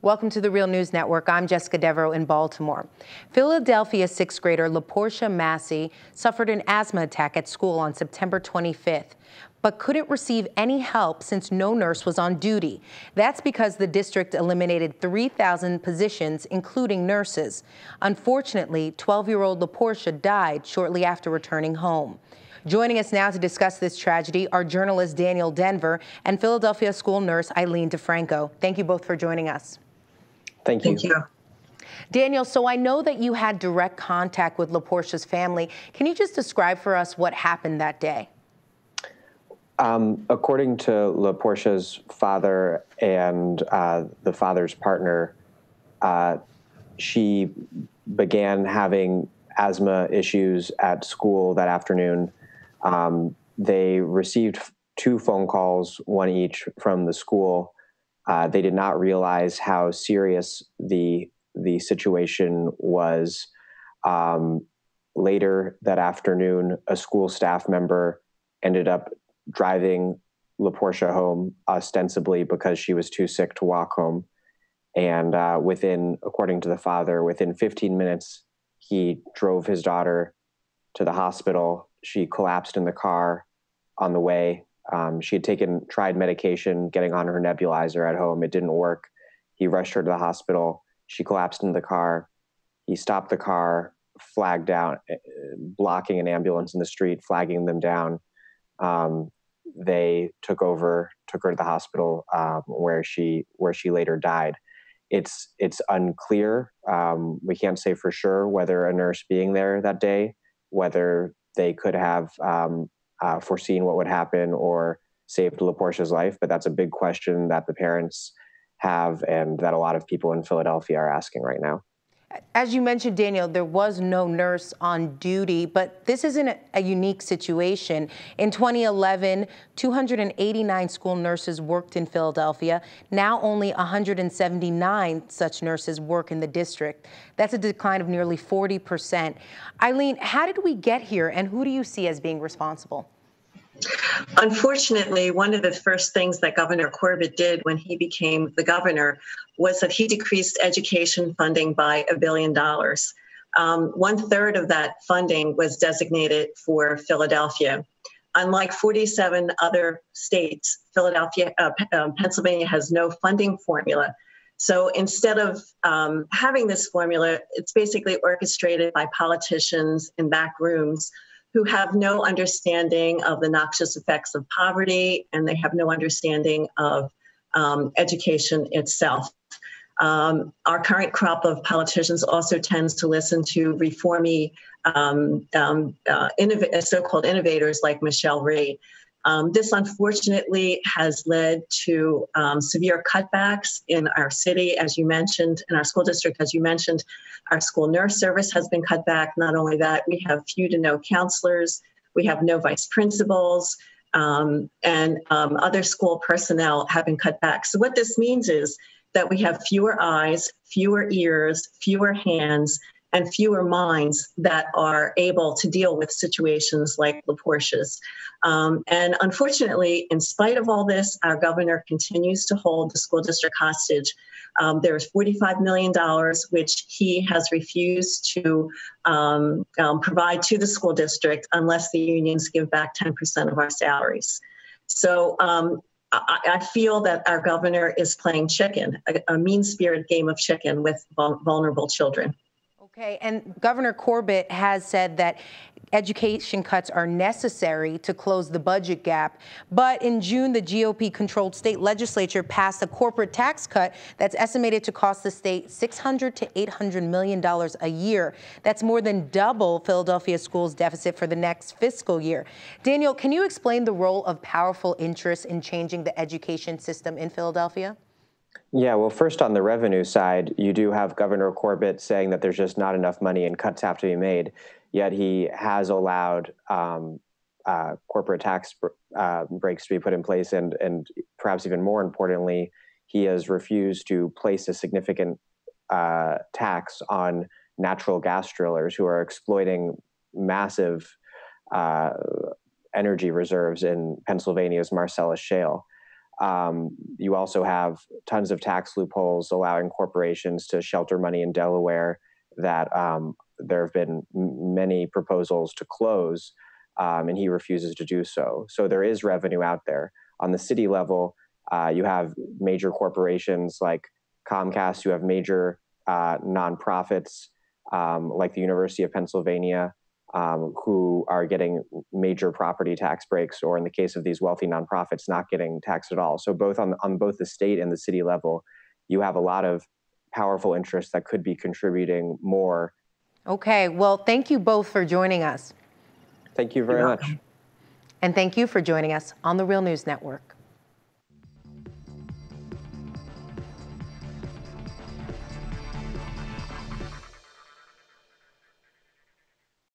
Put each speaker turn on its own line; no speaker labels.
Welcome to the Real News Network. I'm Jessica Devereaux in Baltimore. Philadelphia sixth grader LaPortia Massey suffered an asthma attack at school on September 25th, but couldn't receive any help since no nurse was on duty. That's because the district eliminated 3,000 positions, including nurses. Unfortunately, 12-year-old LaPortia died shortly after returning home. Joining us now to discuss this tragedy are journalist Daniel Denver and Philadelphia school nurse Eileen DeFranco. Thank you both for joining us.
Thank you.
Thank you.
Daniel, so I know that you had direct contact with LaPortia's family. Can you just describe for us what happened that day?
According to LaPortia's father and the father's partner, she began having asthma issues at school that afternoon. They received 2 phone calls, one each from the school. They did not realize how serious the situation was. Later that afternoon, a school staff member ended up driving LaPortia home, ostensibly because she was too sick to walk home. And according to the father, within 15 minutes, he drove his daughter to the hospital. She collapsed in the car on the way. She had tried medication, getting on her nebulizer at home. It didn't work. He rushed her to the hospital. She collapsed in the car. He stopped the car, flagged down, blocking an ambulance in the street, flagging them down. They took her to the hospital, where she later died. It's unclear. We can't say for sure whether a nurse being there that day, whether they could have foreseen what would happen or saved LaPortia's life, but that's a big question that the parents have and that a lot of people in Philadelphia are asking right now.
As you mentioned, Daniel, there was no nurse on duty, but this isn't a unique situation. In 2011, 289 school nurses worked in Philadelphia. Now only 179 such nurses work in the district. That's a decline of nearly 40%. Eileen, how did we get here, and who do you see as being responsible?
Unfortunately, one of the first things that Governor Corbett did when he became the governor was that he decreased education funding by $1 billion. 1/3 of that funding was designated for Philadelphia. Unlike 47 other states, Pennsylvania has no funding formula. So instead of having this formula, it's basically orchestrated by politicians in back rooms who have no understanding of the noxious effects of poverty, and they have no understanding of education itself. Our current crop of politicians also tends to listen to reformy so-called innovators like Michelle Rhee. This unfortunately has led to severe cutbacks in our city, as you mentioned, in our school district, as you mentioned. Our school nurse service has been cut back. Not only that, we have few to no counselors. We have no vice principals, and other school personnel have been cut back. So what this means is that we have fewer eyes, fewer ears, fewer hands, and fewer minds that are able to deal with situations like LaPortia's. And unfortunately, in spite of all this, our governor continues to hold the school district hostage. There's $45 million, which he has refused to provide to the school district unless the unions give back 10% of our salaries. So I feel that our governor is playing chicken, a mean-spirited game of chicken with vulnerable children.
Okay, and Governor Corbett has said that education cuts are necessary to close the budget gap. But in June, the GOP-controlled state legislature passed a corporate tax cut that's estimated to cost the state $600 to $800 million a year. That's more than double Philadelphia schools' deficit for the next fiscal year. Daniel, can you explain the role of powerful interests in changing the education system in Philadelphia?
Yeah, well, first on the revenue side, you do have Governor Corbett saying that there's just not enough money and cuts have to be made, yet he has allowed corporate tax breaks to be put in place, and perhaps even more importantly, he has refused to place a significant tax on natural gas drillers who are exploiting massive energy reserves in Pennsylvania's Marcellus Shale. You also have tons of tax loopholes allowing corporations to shelter money in Delaware that there have been many proposals to close, and he refuses to do so. So there is revenue out there. On the city level, you have major corporations like Comcast, who have major nonprofits like the University of Pennsylvania, who are getting major property tax breaks, or in the case of these wealthy nonprofits, not getting taxed at all. So both on both the state and the city level, you have a lot of powerful interests that could be contributing more.
Okay, well, thank you both for joining us.
Thank you very much.
And thank you for joining us on the Real News Network.